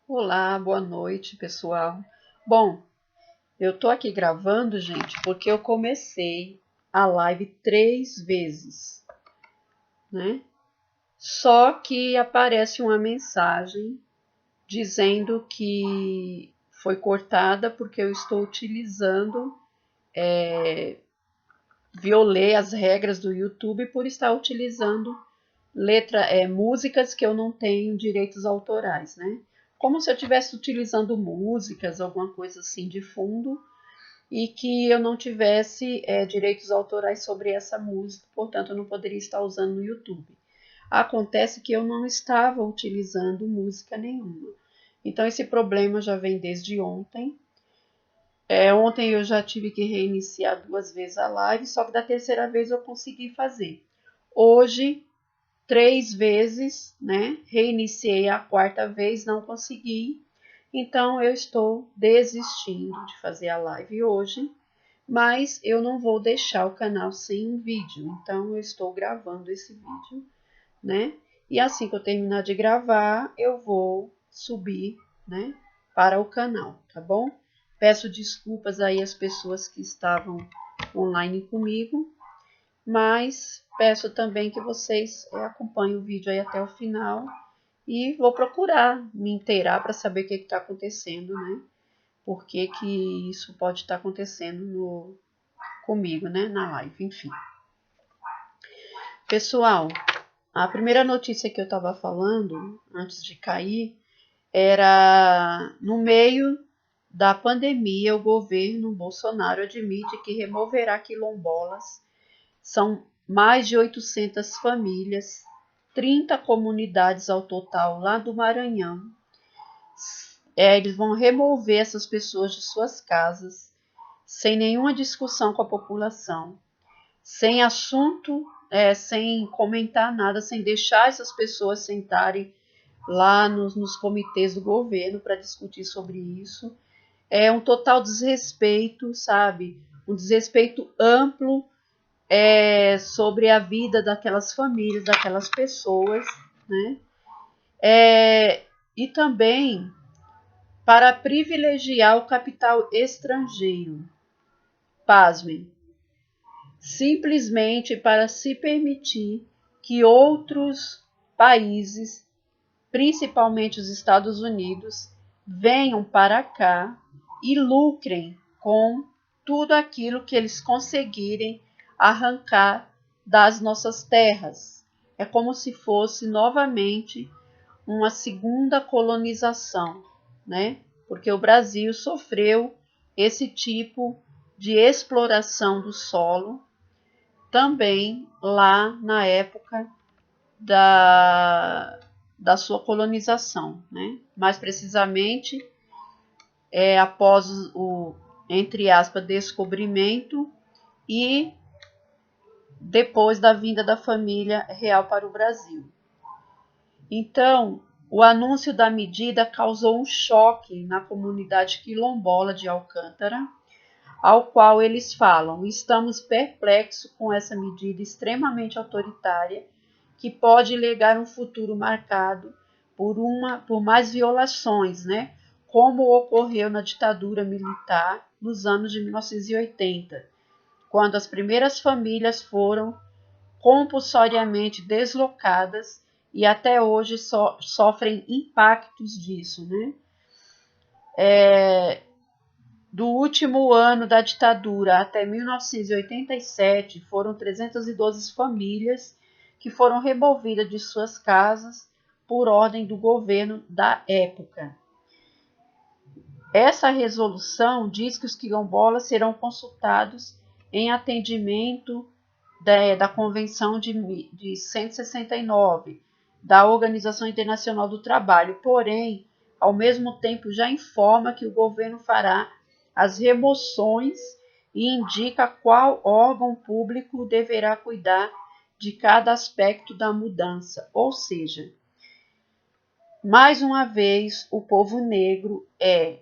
Olá, boa noite, pessoal. Bom, eu tô aqui gravando, gente, porque eu comecei a live 3 vezes, né? Só que aparece uma mensagem dizendo que foi cortada porque eu estou utilizando, violei as regras do YouTube por estar utilizando músicas que eu não tenho direitos autorais, né? Como se eu estivesse utilizando músicas, alguma coisa assim de fundo, e que eu não tivesse direitos autorais sobre essa música, portanto eu não poderia estar usando no YouTube. Acontece que eu não estava utilizando música nenhuma. Então esse problema já vem desde ontem. Ontem eu já tive que reiniciar 2 vezes a live, só que da terceira vez eu consegui fazer. Hoje 3 vezes, né? Reiniciei a quarta vez, não consegui. Então eu estou desistindo de fazer a live hoje, mas eu não vou deixar o canal sem um vídeo. Então eu estou gravando esse vídeo, né? E assim que eu terminar de gravar, eu vou subir, né, para o canal, tá bom? Peço desculpas aí às pessoas que estavam online comigo, mas peço também que vocês acompanhem o vídeo aí até o final e vou procurar me inteirar para saber o que está acontecendo, né? Por que que isso pode estar acontecendo comigo, né? Na live, enfim. Pessoal, a primeira notícia que eu estava falando antes de cair era no meio da pandemia, o governo Bolsonaro admite que removerá quilombolas. São mais de 800 famílias, 30 comunidades ao total lá do Maranhão. Eles vão remover essas pessoas de suas casas, sem nenhuma discussão com a população, sem assunto, sem comentar nada, sem deixar essas pessoas sentarem lá nos comitês do governo para discutir sobre isso. É um total desrespeito, sabe? Um desrespeito amplo sobre a vida daquelas famílias, daquelas pessoas, né? E também para privilegiar o capital estrangeiro. Pasmem. Simplesmente para se permitir que outros países, principalmente os Estados Unidos, venham para cá e lucrem com tudo aquilo que eles conseguirem arrancar das nossas terras. É como se fosse novamente uma segunda colonização, né? Porque o Brasil sofreu esse tipo de exploração do solo também lá na época da sua colonização, né? Mais precisamente, após o, entre aspas, descobrimento e depois da vinda da família real para o Brasil. Então, o anúncio da medida causou um choque na comunidade quilombola de Alcântara, ao qual eles falam: estamos perplexos com essa medida extremamente autoritária que pode legar um futuro marcado por mais violações, né? Como ocorreu na ditadura militar nos anos de 1980, quando as primeiras famílias foram compulsoriamente deslocadas e até hoje sofrem impactos disso, né? Do último ano da ditadura até 1987, foram 312 famílias que foram removidas de suas casas por ordem do governo da época. Essa resolução diz que os quilombolas serão consultados em atendimento da Convenção de 169, da Organização Internacional do Trabalho, porém, ao mesmo tempo, já informa que o governo fará as remoções e indica qual órgão público deverá cuidar de cada aspecto da mudança. Ou seja, mais uma vez, o povo negro é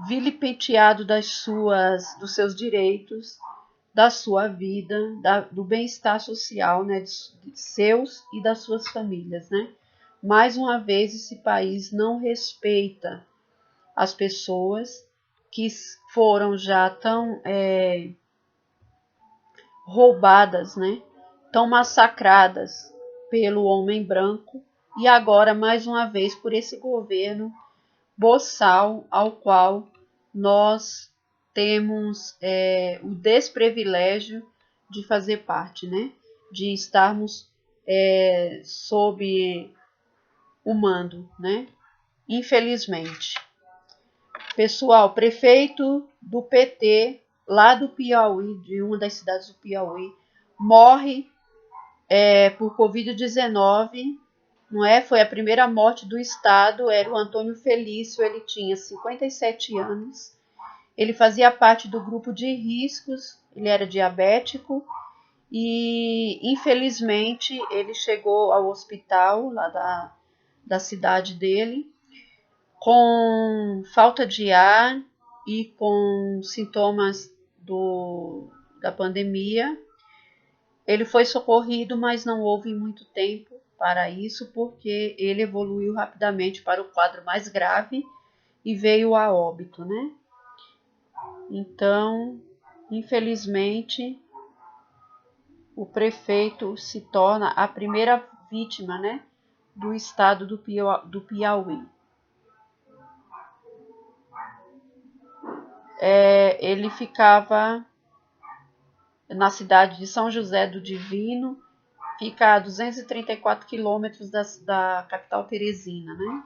vilipendiado dos seus direitos, da sua vida, do bem-estar social, né, de seus e das suas famílias, né? mais uma vez esse país não respeita as pessoas que foram já tão roubadas, né? Tão massacradas pelo homem branco e agora mais uma vez por esse governo boçal ao qual nós temos o desprivilégio de fazer parte, né? De estarmos sob o mando, né? Infelizmente. Pessoal, prefeito do PT, lá do Piauí, de uma das cidades do Piauí, morre por Covid-19, não é? Foi a primeira morte do estado, era o Antônio Felício, ele tinha 57 anos, ele fazia parte do grupo de riscos, ele era diabético e, infelizmente, ele chegou ao hospital lá da cidade dele com falta de ar e com sintomas da pandemia. Ele foi socorrido, mas não houve muito tempo para isso, porque ele evoluiu rapidamente para o quadro mais grave e veio a óbito, né? Então, infelizmente, o prefeito se torna a primeira vítima, né, do estado do Piauí. Ele ficava na cidade de São José do Divino, fica a 234 quilômetros da capital Teresina, né?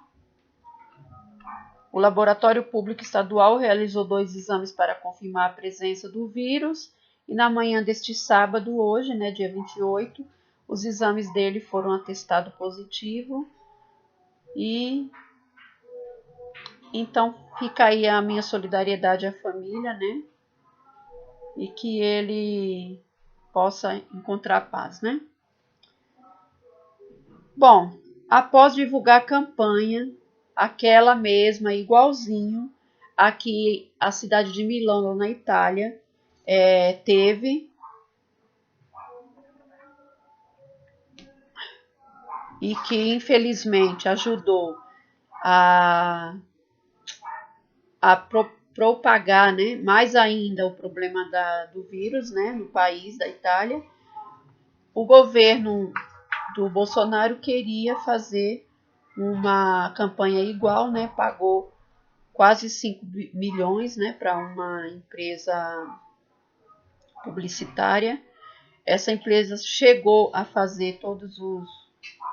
O Laboratório Público Estadual realizou 2 exames para confirmar a presença do vírus e na manhã deste sábado, hoje, né, dia 28, os exames dele foram atestados positivo e então fica aí a minha solidariedade à família, né? E que ele possa encontrar paz, né? Bom, após divulgar a campanha, aquela mesma, igualzinho, a que a cidade de Milão, na Itália, teve, e que infelizmente ajudou a propagar, né, mais ainda o problema do vírus, né, no país da Itália. O governo do Bolsonaro queria fazer uma campanha igual, né, pagou quase 5 milhões, né, para uma empresa publicitária. Essa empresa chegou a fazer todos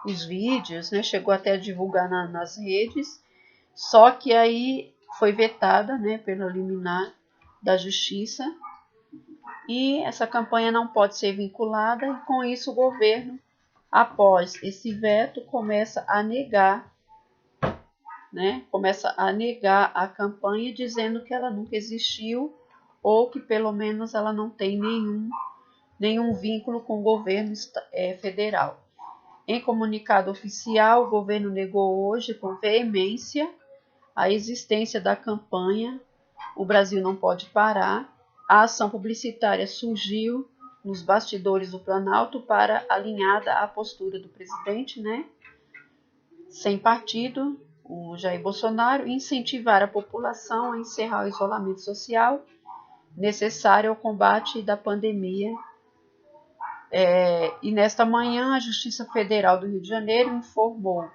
os vídeos, né, chegou até a divulgar nas redes, só que aí foi vetada, né, pelo liminar da justiça e essa campanha não pode ser vinculada e com isso o governo, após esse veto, começa a negar, né, a campanha dizendo que ela nunca existiu ou que pelo menos ela não tem nenhum vínculo com o governo federal. Em comunicado oficial, o governo negou hoje com veemência a existência da campanha O Brasil Não Pode Parar. A ação publicitária surgiu nos bastidores do Planalto para, alinhada à postura do presidente, né, sem partido, o Jair Bolsonaro, incentivar a população a encerrar o isolamento social necessário ao combate da pandemia. E nesta manhã, a Justiça Federal do Rio de Janeiro informou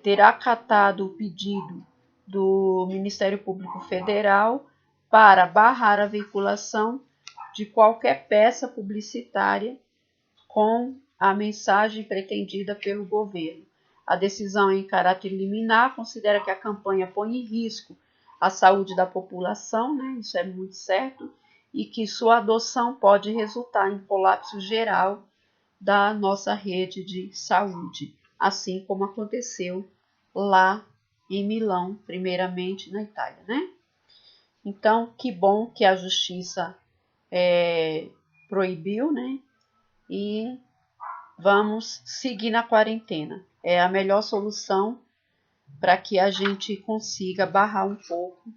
ter acatado o pedido do Ministério Público Federal para barrar a veiculação de qualquer peça publicitária com a mensagem pretendida pelo governo. A decisão em caráter liminar considera que a campanha põe em risco a saúde da população, né? Isso é muito certo, e que sua adoção pode resultar em colapso geral da nossa rede de saúde, assim como aconteceu lá em Milão, primeiramente na Itália, né? Então, que bom que a justiça proibiu, né? E vamos seguir na quarentena. É a melhor solução para que a gente consiga barrar um pouco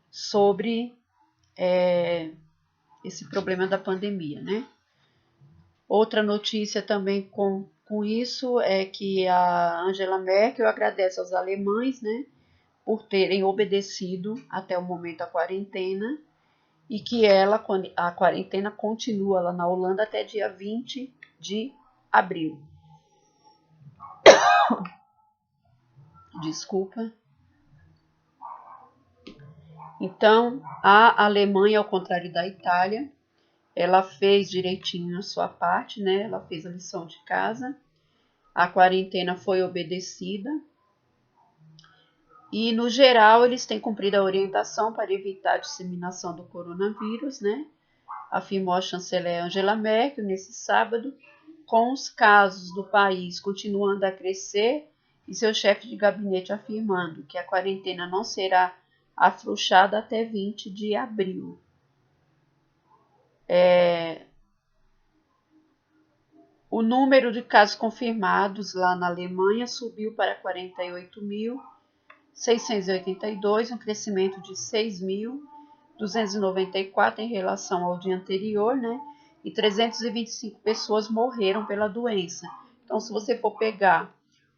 sobre esse problema da pandemia, né? Outra notícia também com Com isso é que a Angela Merkel agradece aos alemães, né, por terem obedecido até o momento a quarentena e que a quarentena continua lá na Holanda até dia 20 de abril. Desculpa. Então, a Alemanha, ao contrário da Itália, ela fez direitinho a sua parte, né? Ela fez a lição de casa. A quarentena foi obedecida. E, no geral, eles têm cumprido a orientação para evitar a disseminação do coronavírus, né? Afirmou a chanceler Angela Merkel nesse sábado, com os casos do país continuando a crescer e seu chefe de gabinete afirmando que a quarentena não será afrouxada até 20 de abril. O número de casos confirmados lá na Alemanha subiu para 48.682, um crescimento de 6.294 em relação ao dia anterior, né? E 325 pessoas morreram pela doença. Então, se você for pegar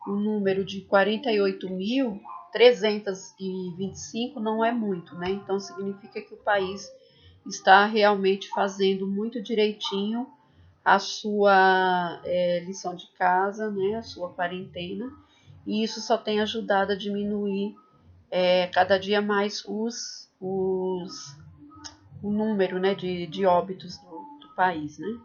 o número de 48.325, não é muito, né? Então, significa que o país está realmente fazendo muito direitinho a sua lição de casa, né? A sua quarentena. E isso só tem ajudado a diminuir cada dia mais o número, né, de óbitos do país, né?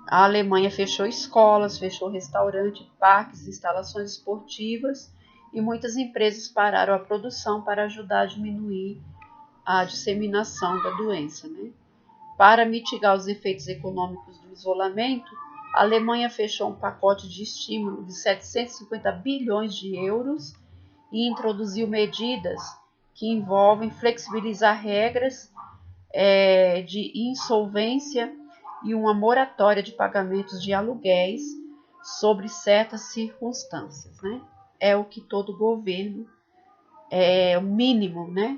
A Alemanha fechou escolas, fechou restaurantes, parques, instalações esportivas e muitas empresas pararam a produção para ajudar a diminuir a disseminação da doença, né? Para mitigar os efeitos econômicos do isolamento, a Alemanha fechou um pacote de estímulo de 750 bilhões de euros e introduziu medidas que envolvem flexibilizar regras de insolvência e uma moratória de pagamentos de aluguéis sobre certas circunstâncias, né? É o que todo governo, o mínimo, né?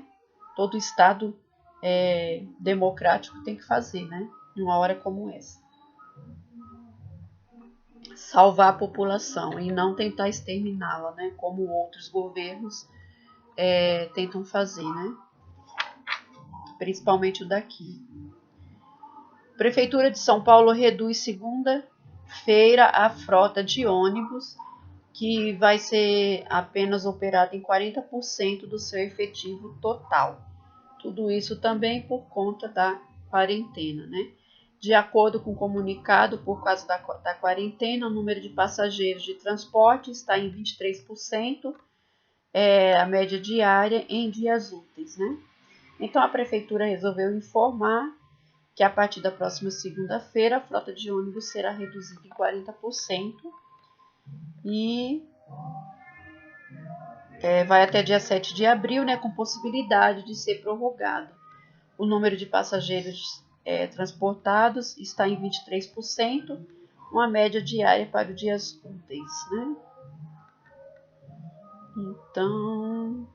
Todo Estado democrático tem que fazer, né? Numa hora como essa. Salvar a população e não tentar exterminá-la, né? Como outros governos tentam fazer, né? Principalmente o daqui. Prefeitura de São Paulo reduz segunda-feira a frota de ônibus, que vai ser apenas operada em 40% do seu efetivo total. Tudo isso também por conta da quarentena, né? De acordo com o comunicado, por causa da quarentena, o número de passageiros de transporte está em 23%, a média diária em dias úteis, né? Então, a prefeitura resolveu informar que a partir da próxima segunda-feira a frota de ônibus será reduzida em 40% e vai até dia 7 de abril, né, com possibilidade de ser prorrogado. O número de passageiros transportados está em 23%, uma média diária para os dias úteis, né? Então,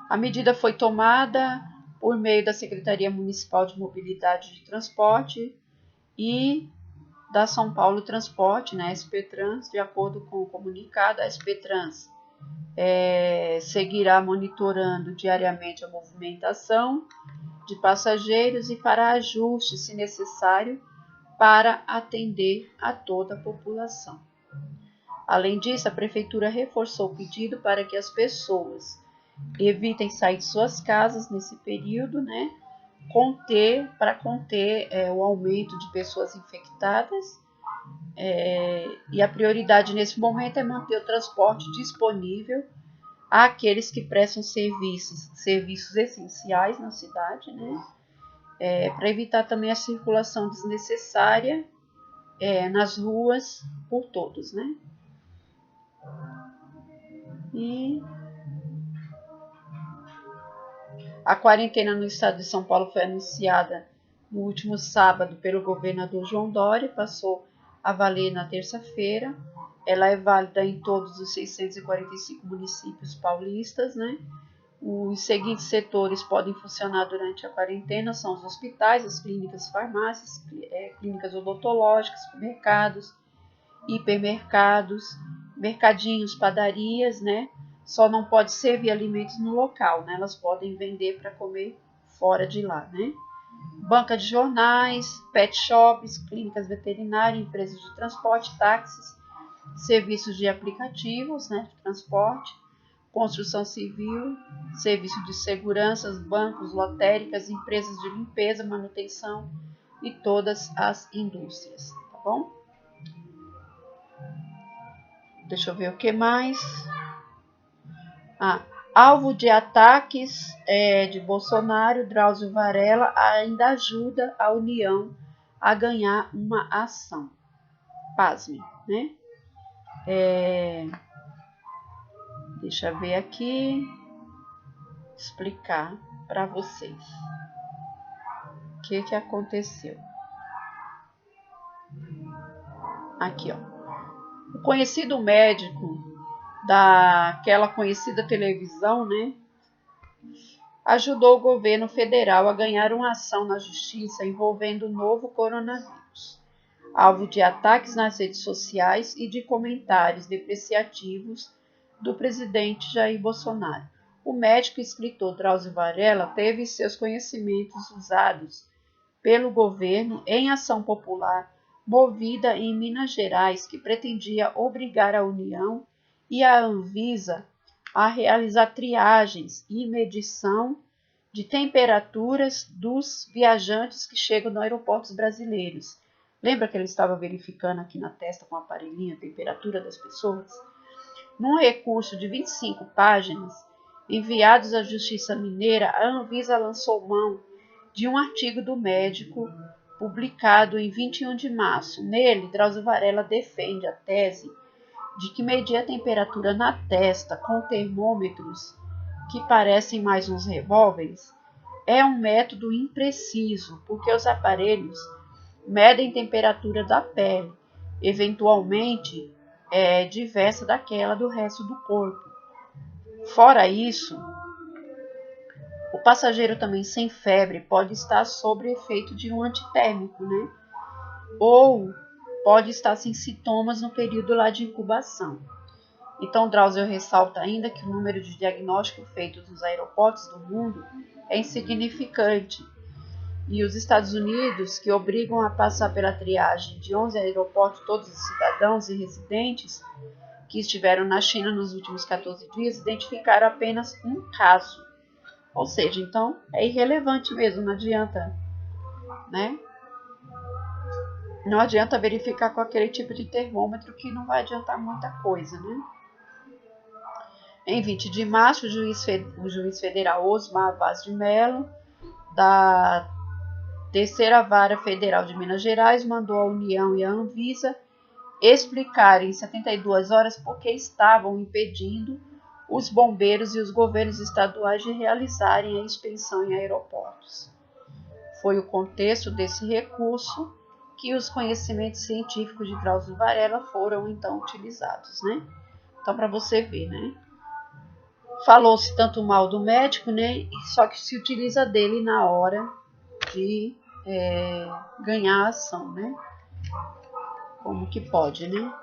a medida foi tomada por meio da Secretaria Municipal de Mobilidade de Transporte e da São Paulo Transporte, né, SPTrans. De acordo com o comunicado, a SPTrans seguirá monitorando diariamente a movimentação de passageiros e fará ajustes, se necessário, para atender a toda a população. Além disso, a Prefeitura reforçou o pedido para que as pessoas evitem sair de suas casas nesse período, né? Para conter o aumento de pessoas infectadas. E a prioridade nesse momento é manter o transporte disponível àqueles que prestam serviços essenciais na cidade, né? Para evitar também a circulação desnecessária nas ruas por todos, né? E a quarentena no estado de São Paulo foi anunciada no último sábado pelo governador João Dória, passou a valer na terça-feira. Ela é válida em todos os 645 municípios paulistas, né? Os seguintes setores podem funcionar durante a quarentena: são os hospitais, as clínicas, farmácias, clínicas odontológicas, mercados, hipermercados, mercadinhos, padarias, né? Só não pode servir alimentos no local, né? Elas podem vender para comer fora de lá, né? Banca de jornais, pet shops, clínicas veterinárias, empresas de transporte, táxis, serviços de aplicativos, né, de transporte, construção civil, serviço de segurança, bancos, lotéricas, empresas de limpeza, manutenção e todas as indústrias, tá bom? Deixa eu ver o que mais. Alvo de ataques de Bolsonaro, Drauzio Varela ainda ajuda a União a ganhar uma ação. Pasme, né? Deixa eu ver aqui, explicar para vocês o que aconteceu. Aqui, ó. O conhecido médico daquela conhecida televisão, né, ajudou o governo federal a ganhar uma ação na justiça envolvendo o novo coronavírus, alvo de ataques nas redes sociais e de comentários depreciativos do presidente Jair Bolsonaro. O médico e escritor Drauzio Varela teve seus conhecimentos usados pelo governo em ação popular movida em Minas Gerais, que pretendia obrigar a União e a Anvisa a realizar triagens e medição de temperaturas dos viajantes que chegam nos aeroportos brasileiros. Lembra que ele estava verificando aqui na testa com o aparelhinho a temperatura das pessoas? Num recurso de 25 páginas, enviados à Justiça Mineira, a Anvisa lançou mão de um artigo do médico publicado em 21 de março. Nele, Drauzio Varela defende a tese de que medir a temperatura na testa com termômetros que parecem mais uns revólveres é um método impreciso, porque os aparelhos medem temperatura da pele, eventualmente diversa daquela do resto do corpo. Fora isso, o passageiro também sem febre pode estar sob efeito de um antitérmico, né? Ou pode estar sem sintomas no período lá de incubação. Então, Drauzio ressalta ainda que o número de diagnósticos feitos nos aeroportos do mundo é insignificante. E os Estados Unidos, que obrigam a passar pela triagem de 11 aeroportos todos os cidadãos e residentes que estiveram na China nos últimos 14 dias, identificaram apenas um caso. Ou seja, então é irrelevante mesmo, não adianta, né? Não adianta verificar com aquele tipo de termômetro que não vai adiantar muita coisa, né? Em 20 de março, o juiz federal Osmar Vaz de Mello, da Terceira Vara Federal de Minas Gerais, mandou a União e a Anvisa explicar em 72 horas por que estavam impedindo os bombeiros e os governos estaduais de realizarem a inspeção em aeroportos. Foi o contexto desse recurso que os conhecimentos científicos de Drauzio Varela foram então utilizados, né? Então, para você ver, né? Falou-se tanto mal do médico, né? Só que se utiliza dele na hora de ganhar a ação, né? Como que pode, né?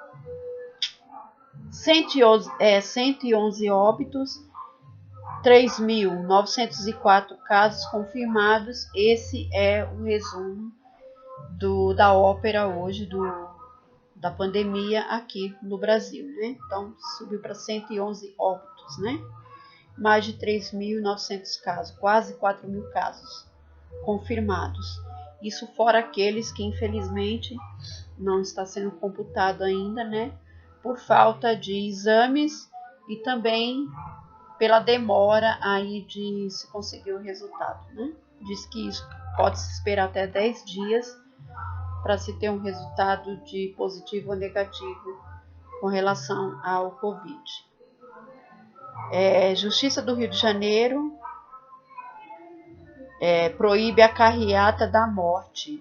111 óbitos, 3.904 casos confirmados. Esse é o resumo da ópera hoje, da pandemia aqui no Brasil, né? Então, subiu para 111 óbitos, né? Mais de 3.900 casos, quase 4.000 casos confirmados. Isso fora aqueles que, infelizmente, não está sendo computado ainda, né? Por falta de exames e também pela demora aí de se conseguir o resultado, né? Diz que isso pode se esperar até 10 dias para se ter um resultado de positivo ou negativo com relação ao Covid. Justiça do Rio de Janeiro proíbe a carreata da morte.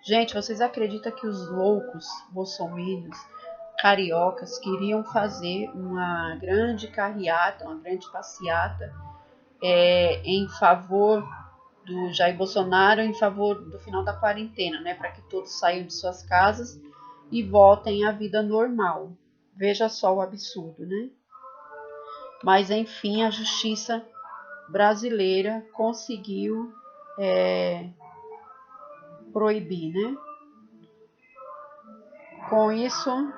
Gente, vocês acreditam que os loucos bolsominions, cariocas, queriam fazer uma grande carreata, uma grande passeata em favor do Jair Bolsonaro, em favor do final da quarentena, né, para que todos saiam de suas casas e voltem à vida normal. Veja só o absurdo, né? Mas, enfim, a justiça brasileira conseguiu proibir, né? Com isso,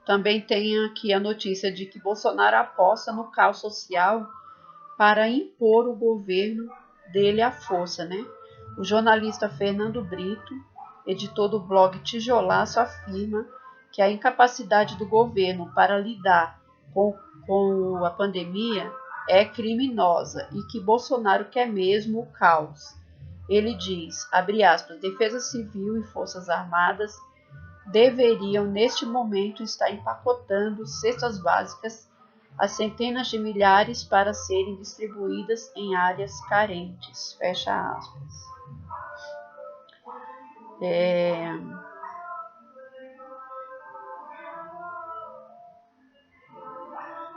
também tem aqui a notícia de que Bolsonaro aposta no caos social para impor o governo dele à força, né? O jornalista Fernando Brito, editor do blog Tijolaço, afirma que a incapacidade do governo para lidar com a pandemia é criminosa e que Bolsonaro quer mesmo o caos. Ele diz, abre aspas, Defesa Civil e Forças Armadas deveriam, neste momento, estar empacotando cestas básicas a centenas de milhares para serem distribuídas em áreas carentes. Fecha aspas.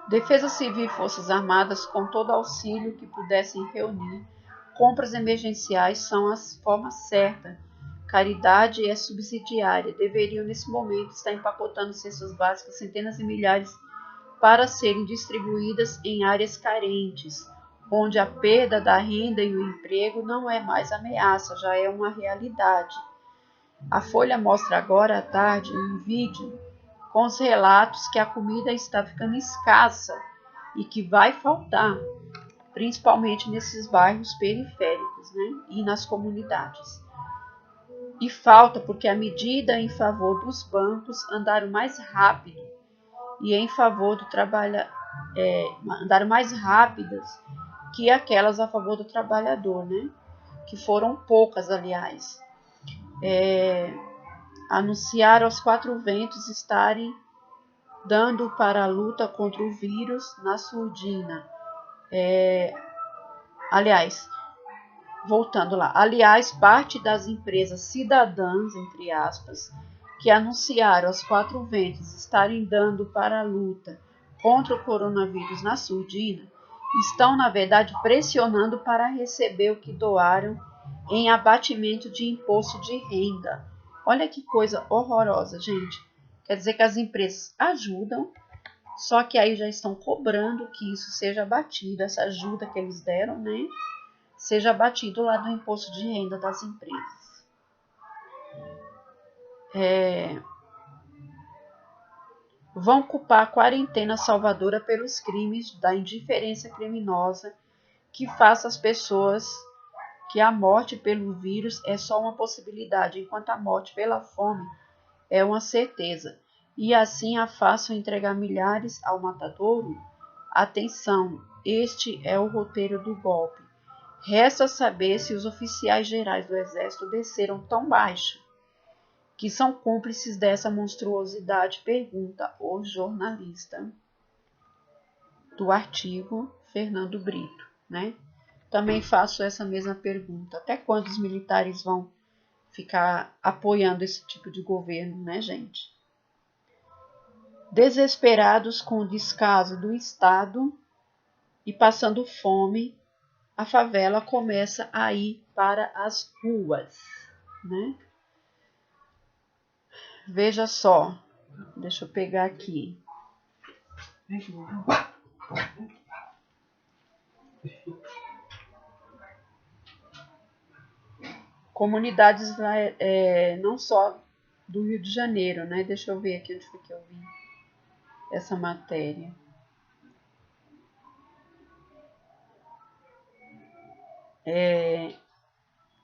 Defesa Civil e Forças Armadas, com todo auxílio que pudessem reunir, compras emergenciais são a forma certa. Caridade é subsidiária. Deveriam, nesse momento, estar empacotando cestas básicas centenas de milhares para serem distribuídas em áreas carentes, onde a perda da renda e o emprego não é mais ameaça, já é uma realidade. A Folha mostra agora à tarde um vídeo com os relatos que a comida está ficando escassa e que vai faltar, principalmente nesses bairros periféricos, né, e nas comunidades. E falta porque a medida em favor dos bancos andaram mais rápido e em favor do andaram mais rápidas que aquelas a favor do trabalhador, né? Que foram poucas, aliás. Anunciaram aos quatro ventos estarem dando para a luta contra o vírus na surdina. Voltando lá. Aliás, parte das empresas cidadãs, entre aspas, que anunciaram aos quatro ventos estarem dando para a luta contra o coronavírus na surdina, estão, na verdade, pressionando para receber o que doaram em abatimento de imposto de renda. Olha que coisa horrorosa, gente. Quer dizer que as empresas ajudam, só que aí já estão cobrando que isso seja abatido, essa ajuda que eles deram, né? Seja abatido lá do imposto de renda das empresas. Vão culpar a quarentena salvadora pelos crimes da indiferença criminosa que faz às pessoas que a morte pelo vírus é só uma possibilidade, enquanto a morte pela fome é uma certeza. E assim a façam entregar milhares ao matadouro? Atenção, este é o roteiro do golpe. Resta saber se os oficiais gerais do Exército desceram tão baixo que são cúmplices dessa monstruosidade, pergunta o jornalista do artigo Fernando Brito, né? Também faço essa mesma pergunta. Até quando os militares vão ficar apoiando esse tipo de governo, né, gente? Desesperados com o descaso do Estado e passando fome, a favela começa a ir para as ruas, né? Veja só, deixa eu pegar aqui. Comunidades lá, não só do Rio de Janeiro, né? Deixa eu ver aqui onde foi que eu vi essa matéria.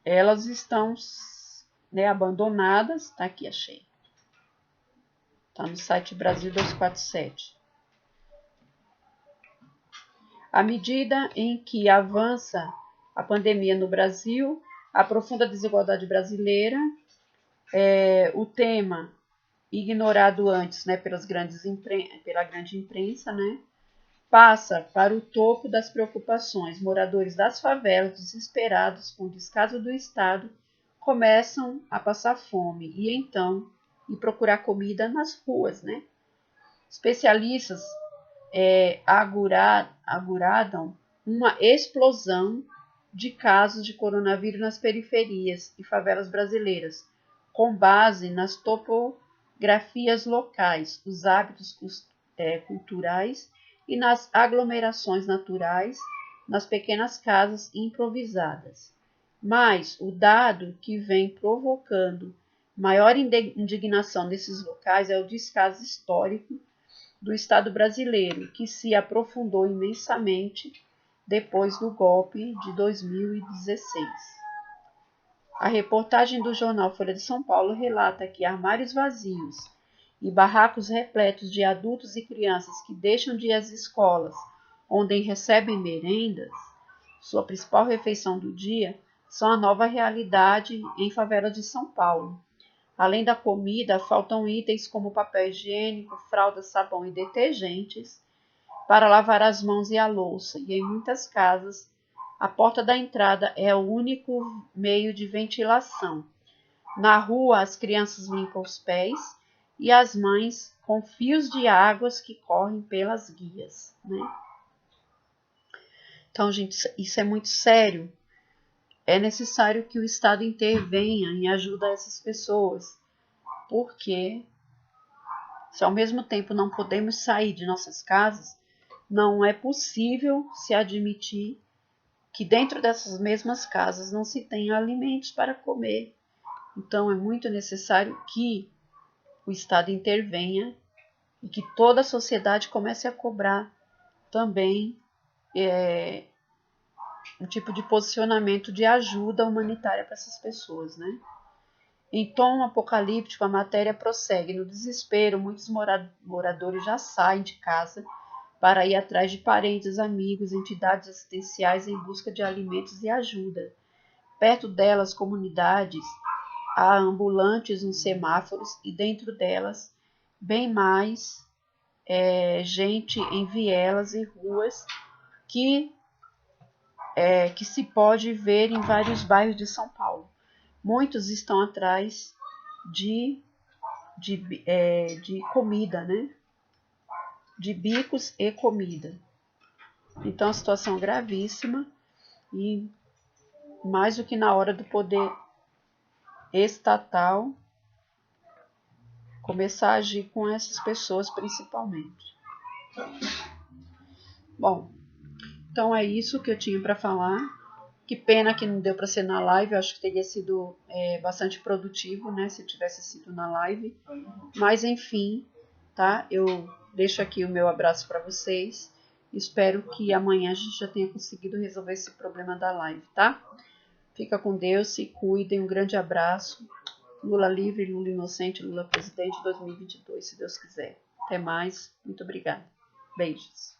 Elas estão, né, abandonadas. Tá aqui, achei. Tá no site Brasil 247. À medida em que avança a pandemia no Brasil, a profunda desigualdade brasileira, o tema ignorado antes, né, pela grande imprensa, né, passa para o topo das preocupações. Moradores das favelas, desesperados com o descaso do Estado, começam a passar fome e procurar comida nas ruas, né? Especialistas auguraram uma explosão de casos de coronavírus nas periferias e favelas brasileiras, com base nas topografias locais, os hábitos culturais e nas aglomerações naturais, nas pequenas casas improvisadas. Mas o dado que vem provocando maior indignação nesses locais é o descaso histórico do Estado brasileiro, que se aprofundou imensamente depois do golpe de 2016. A reportagem do jornal Folha de São Paulo relata que armários vazios e barracos repletos de adultos e crianças que deixam de ir às escolas, onde recebem merendas, sua principal refeição do dia, são a nova realidade em favelas de São Paulo. Além da comida, faltam itens como papel higiênico, fralda, sabão e detergentes para lavar as mãos e a louça, e em muitas casas, a porta da entrada é o único meio de ventilação. Na rua, as crianças limpam os pés e as mães com fios de águas que correm pelas guias, né? Então, gente, isso é muito sério. É necessário que o Estado intervenha em ajuda a essas pessoas, porque se ao mesmo tempo não podemos sair de nossas casas, não é possível se admitir que dentro dessas mesmas casas não se tenha alimentos para comer. Então é muito necessário que o Estado intervenha e que toda a sociedade comece a cobrar também um tipo de posicionamento de ajuda humanitária para essas pessoas, né? Em tom apocalíptico, a matéria prossegue. No desespero, muitos moradores já saem de casa para ir atrás de parentes, amigos, entidades assistenciais em busca de alimentos e ajuda. Perto delas, comunidades, há ambulantes nos semáforos e dentro delas, bem mais gente em vielas e ruas que se pode ver em vários bairros de São Paulo. Muitos estão atrás de comida, né? De bicos e comida. Então, a situação é gravíssima e mais do que na hora do poder estatal começar a agir com essas pessoas principalmente. Bom, então é isso que eu tinha para falar. Que pena que não deu para ser na live, eu acho que teria sido bastante produtivo, né, se tivesse sido na live. Mas enfim, tá? Eu deixo aqui o meu abraço para vocês. Espero que amanhã a gente já tenha conseguido resolver esse problema da live, tá? Fica com Deus, se cuidem, um grande abraço. Lula livre, Lula inocente, Lula presidente 2022, se Deus quiser. Até mais, muito obrigada. Beijos.